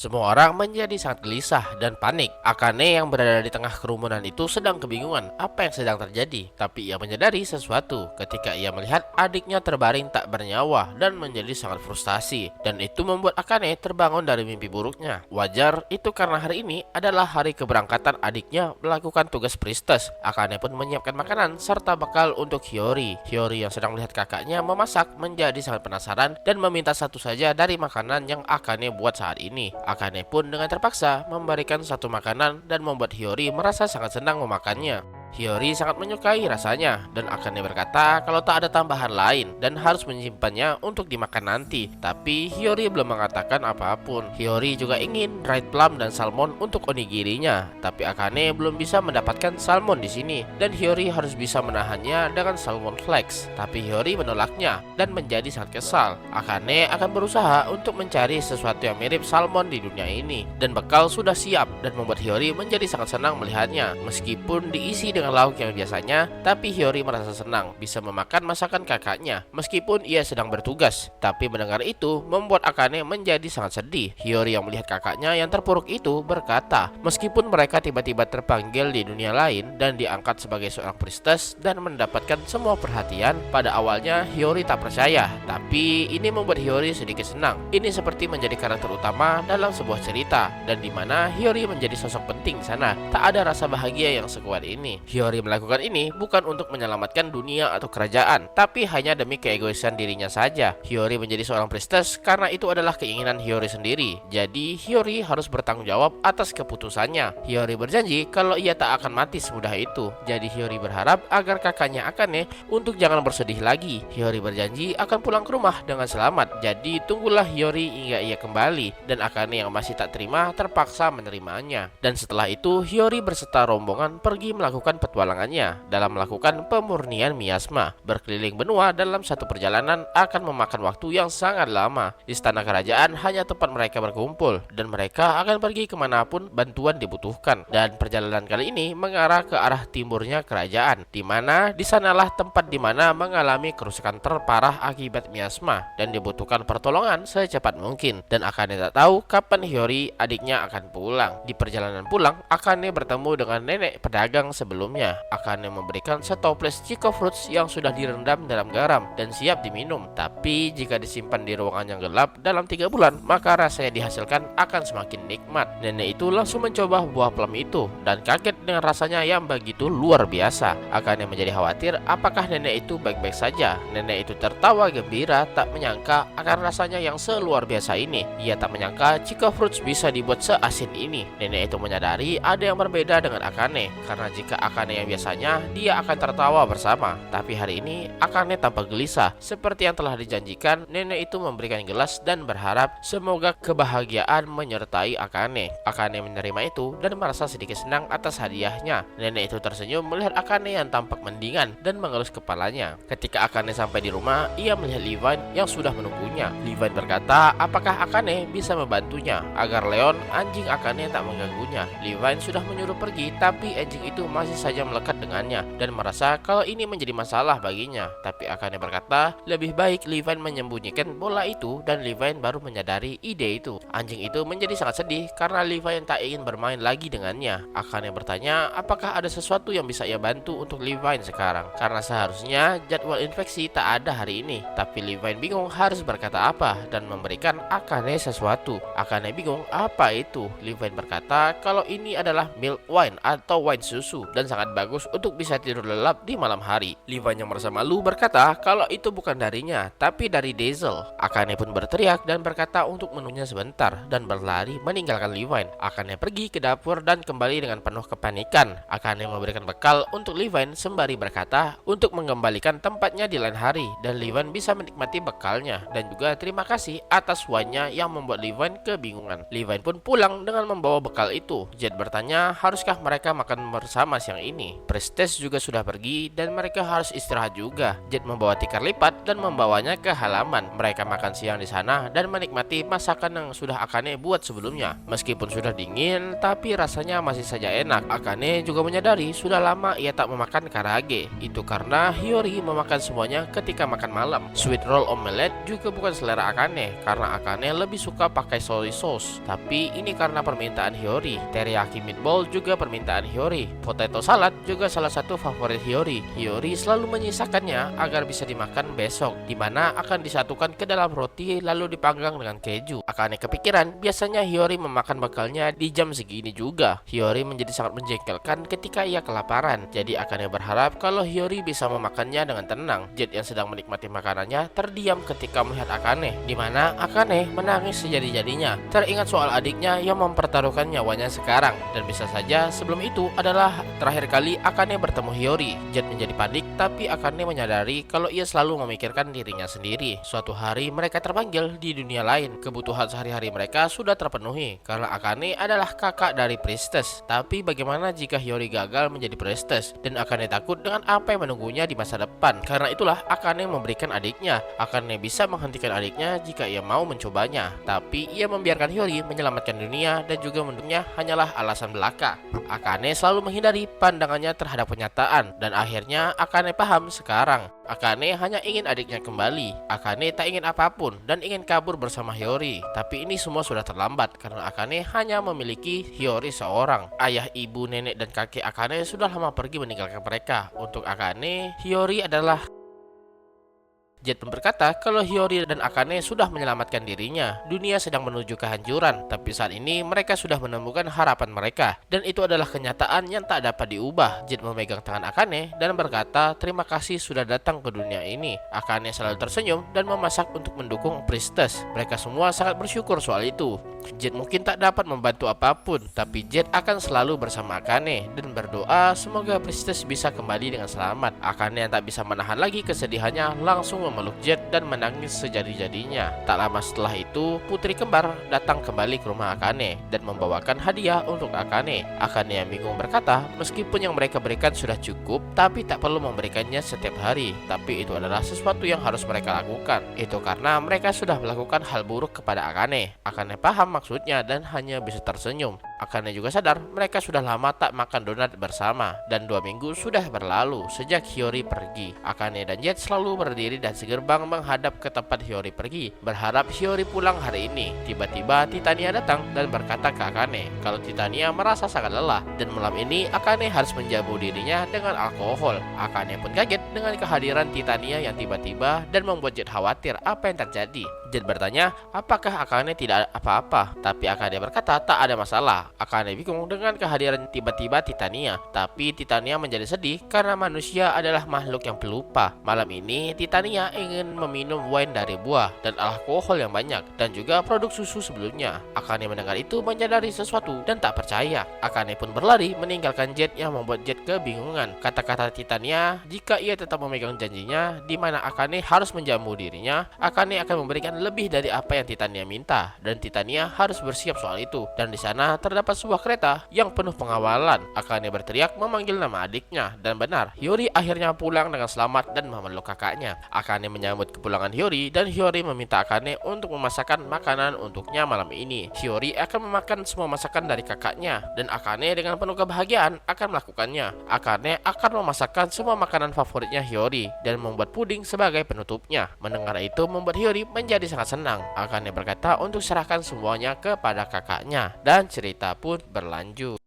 Semua orang menjadi sangat gelisah dan panik. Akane yang berada di tengah kerumunan itu sedang kebingungan apa yang sedang terjadi. Tapi ia menyadari sesuatu ketika ia melihat adiknya terbaring tak bernyawa dan menjadi sangat frustasi. Dan itu membuat Akane terbangun dari mimpi buruknya. Wajar, itu karena hari ini adalah hari keberangkatan adiknya melakukan tugas priestess. Akane pun menyiapkan makanan serta bekal untuk Hiyori. Hiyori yang sedang melihat kakaknya memasak menjadi sangat penasaran dan meminta satu saja dari makanan yang Akane buat saat ini. Akane pun dengan terpaksa memberikan satu makanan dan membuat Hiyori merasa sangat senang memakannya. Hiyori sangat menyukai rasanya dan Akane berkata kalau tak ada tambahan lain dan harus menyimpannya untuk dimakan nanti. Tapi Hiyori belum mengatakan apapun. Hiyori juga ingin dried plum dan salmon untuk onigirinya, tapi Akane belum bisa mendapatkan salmon di sini dan Hiyori harus bisa menahannya dengan salmon flakes. Tapi Hiyori menolaknya dan menjadi sangat kesal. Akane akan berusaha untuk mencari sesuatu yang mirip salmon di dunia ini dan bekal sudah siap dan membuat Hiyori menjadi sangat senang melihatnya. Meskipun diisi dengan lauk yang biasanya, tapi Hiyori merasa senang bisa memakan masakan kakaknya meskipun ia sedang bertugas. Tapi mendengar itu membuat Akane menjadi sangat sedih. Hiyori yang melihat kakaknya yang terpuruk itu berkata, meskipun mereka tiba-tiba terpanggil di dunia lain dan diangkat sebagai seorang priestess dan mendapatkan semua perhatian, pada awalnya Hiyori tak percaya. Tapi ini membuat Hiyori sedikit senang. Ini seperti menjadi karakter utama dalam sebuah cerita dan di mana Hiyori menjadi sosok penting di sana. Tak ada rasa bahagia yang sekuat ini. Hiyori melakukan ini bukan untuk menyelamatkan dunia atau kerajaan, tapi hanya demi keegoisan dirinya saja. Hiyori menjadi seorang priestess karena itu adalah keinginan Hiyori sendiri. Jadi Hiyori harus bertanggung jawab atas keputusannya. Hiyori berjanji kalau ia tak akan mati semudah itu. Jadi Hiyori berharap agar kakaknya Akane untuk jangan bersedih lagi. Hiyori berjanji akan pulang ke rumah dengan selamat. Jadi tunggulah Hiyori hingga ia kembali dan Akane yang masih tak terima terpaksa menerimanya. Dan setelah itu Hiyori berserta rombongan pergi melakukan petualangannya dalam melakukan pemurnian miasma. Berkeliling benua dalam satu perjalanan akan memakan waktu yang sangat lama. Istana kerajaan hanya tempat mereka berkumpul dan mereka akan pergi kemanapun bantuan dibutuhkan. Dan perjalanan kali ini mengarah ke arah timurnya kerajaan, di mana di sanalah tempat di mana mengalami kerusakan terparah akibat miasma dan dibutuhkan pertolongan secepat mungkin. Dan Akane tak tahu kapan Hiyori adiknya akan pulang. Di perjalanan pulang, Akane bertemu dengan nenek pedagang sebelumnya. Akane memberikan setoples Chico Fruits yang sudah direndam dalam garam dan siap diminum. Tapi jika disimpan di ruangan yang gelap dalam 3 bulan, maka rasa yang dihasilkan akan semakin nikmat. Nenek itu langsung mencoba buah plum itu dan kaget dengan rasanya yang begitu luar biasa. Akane menjadi khawatir apakah nenek itu baik-baik saja. Nenek itu tertawa gembira, tak menyangka akan rasanya yang seluar biasa ini. Ia tak menyangka Chico Fruits bisa dibuat seasin ini. Nenek itu menyadari ada yang berbeda dengan Akane, karena jika Akane yang biasanya dia akan tertawa bersama, tapi hari ini Akane tampak gelisah. Seperti yang telah dijanjikan, nenek itu memberikan gelas dan berharap semoga kebahagiaan menyertai Akane. Akane menerima itu dan merasa sedikit senang atas hadiahnya. Nenek itu tersenyum melihat Akane yang tampak mendingan dan mengelus kepalanya. Ketika Akane sampai di rumah, ia melihat Levine yang sudah menunggunya. Levine berkata apakah Akane bisa membantunya agar Leon, anjing Akane, tak mengganggunya. Levine sudah menyuruh pergi, tapi anjing itu masih saja melekat dengannya dan merasa kalau ini menjadi masalah baginya. Tapi Akane berkata lebih baik Levine menyembunyikan bola itu dan Levine baru menyadari ide itu. Anjing itu menjadi sangat sedih karena Levine tak ingin bermain lagi dengannya. Akane bertanya apakah ada sesuatu yang bisa ia bantu untuk Levine sekarang, karena seharusnya jadwal infeksi tak ada hari ini. Tapi Levine bingung harus berkata apa dan memberikan Akane sesuatu. Akane bingung apa itu. Levine berkata kalau ini adalah milk wine atau wine susu dan sangat bagus untuk bisa tidur lelap di malam hari. Levine yang merasa malu berkata kalau itu bukan darinya tapi dari Daisel. Akane pun berteriak dan berkata untuk menunya sebentar dan berlari meninggalkan Levine. Akane pergi ke dapur dan kembali dengan penuh kepanikan. Akane memberikan bekal untuk Levine sembari berkata untuk mengembalikan tempatnya di lain hari dan Levine bisa menikmati bekalnya dan juga terima kasih atas wine-nya yang membuat Levine kebingungan. Levine pun pulang dengan membawa bekal itu. Jet bertanya haruskah mereka makan bersama siang ini. Priestess juga sudah pergi dan mereka harus istirahat juga. Jet membawa tikar lipat dan membawanya ke halaman. Mereka makan siang di sana dan menikmati masakan yang sudah Akane buat sebelumnya. Meskipun sudah dingin, tapi rasanya masih saja enak. Akane juga menyadari sudah lama ia tak memakan karage. Itu karena Hiyori memakan semuanya ketika makan malam. Sweet roll omelette juga bukan selera Akane karena Akane lebih suka pakai soy sauce. Tapi ini karena permintaan Hiyori. Teriyaki meatball juga permintaan Hiyori. Potato salad juga salah satu favorit Hiyori. Hiyori selalu menyisakannya agar bisa dimakan besok, dimana akan disatukan ke dalam roti lalu dipanggang dengan keju. Akane kepikiran biasanya Hiyori memakan bekalnya di jam segini juga. Hiyori menjadi sangat menjengkelkan ketika ia kelaparan. Jadi Akane berharap kalau Hiyori bisa memakannya dengan tenang. Jet yang sedang menikmati makanannya terdiam ketika melihat Akane, dimana Akane menangis sejadi-jadinya. Teringat soal adiknya yang mempertaruhkan nyawanya sekarang, dan bisa saja sebelum itu adalah terakhir kali Akane bertemu Hiyori. Jet menjadi panik, tapi Akane menyadari kalau ia selalu memikirkan dirinya sendiri. Suatu hari mereka terpanggil di dunia lain. Kebutuhan sehari-hari mereka sudah terpenuhi karena Akane adalah kakak dari Priestess. Tapi bagaimana jika Hiyori gagal menjadi Priestess? Dan Akane takut dengan apa yang menunggunya di masa depan. Karena itulah Akane memberikan adiknya. Akane bisa menghentikan adiknya jika ia mau mencobanya. Tapi ia membiarkan Hiyori menyelamatkan dunia dan juga mendukungnya hanyalah alasan belaka. Akane selalu menghindari pandangannya terhadap kenyataan, dan akhirnya Akane paham sekarang. Akane hanya ingin adiknya kembali. Akane tak ingin apapun dan ingin kabur bersama Hiyori. Tapi ini semua sudah terlambat karena Akane hanya memiliki Hiyori seorang. Ayah, ibu, nenek, dan kakek Akane sudah lama pergi meninggalkan mereka. Untuk Akane, Hiyori adalah... Jet pun berkata kalau Hiyori dan Akane sudah menyelamatkan dirinya. Dunia sedang menuju kehancuran, tapi saat ini mereka sudah menemukan harapan mereka, dan itu adalah kenyataan yang tak dapat diubah. Jet memegang tangan Akane dan berkata terima kasih sudah datang ke dunia ini. Akane selalu tersenyum dan memasak untuk mendukung Priestess. Mereka semua sangat bersyukur soal itu. Jet mungkin tak dapat membantu apapun, tapi Jet akan selalu bersama Akane dan berdoa semoga Priestess bisa kembali dengan selamat. Akane yang tak bisa menahan lagi kesedihannya langsung memeluk Jet dan menangis sejadi-jadinya. Tak lama setelah itu, putri kembar datang kembali ke rumah Akane dan membawakan hadiah untuk Akane. Akane yang bingung berkata, meskipun yang mereka berikan sudah cukup, tapi tak perlu memberikannya setiap hari. Tapi itu adalah sesuatu yang harus mereka lakukan. Itu karena mereka sudah melakukan hal buruk kepada Akane. Akane paham maksudnya dan hanya bisa tersenyum. Akane juga sadar mereka sudah lama tak makan donat bersama, dan 2 minggu sudah berlalu sejak Hiyori pergi. Akane dan Jet selalu berdiri dan segerbang menghadap ke tempat Hiyori pergi, berharap Hiyori pulang hari ini. Tiba-tiba Titania datang dan berkata ke Akane kalau Titania merasa sangat lelah dan malam ini Akane harus menjamu dirinya dengan alkohol. Akane pun kaget dengan kehadiran Titania yang tiba-tiba dan membuat Jet khawatir apa yang terjadi. Jet bertanya apakah Akane tidak apa-apa, tapi Akane berkata tak ada masalah. Akane bingung dengan kehadiran tiba-tiba Titania, tapi Titania menjadi sedih karena manusia adalah makhluk yang pelupa. Malam ini Titania ingin meminum wine dari buah dan alkohol yang banyak, dan juga produk susu sebelumnya. Akane mendengar itu menyadari sesuatu dan tak percaya. Akane pun berlari meninggalkan Jet yang membuat Jet kebingungan. Kata-kata Titania jika ia tetap memegang janjinya di mana Akane harus menjamu dirinya, Akane akan memberikan lebih dari apa yang Titania minta, dan Titania harus bersiap soal itu. Dan di sana terdapat sebuah kereta yang penuh pengawalan. Akane berteriak memanggil nama adiknya, dan benar, Hiyori akhirnya pulang dengan selamat dan memeluk kakaknya. Akane menyambut kepulangan Hiyori, dan Hiyori meminta Akane untuk memasakkan makanan untuknya malam ini. Hiyori akan memakan semua masakan dari kakaknya, dan Akane dengan penuh kebahagiaan akan melakukannya. Akane akan memasakkan semua makanan favoritnya Hiyori dan membuat puding sebagai penutupnya. Mendengar itu membuat Hiyori menjadi sangat senang. Akane berkata untuk serahkan semuanya kepada kakaknya, dan cerita pun berlanjut.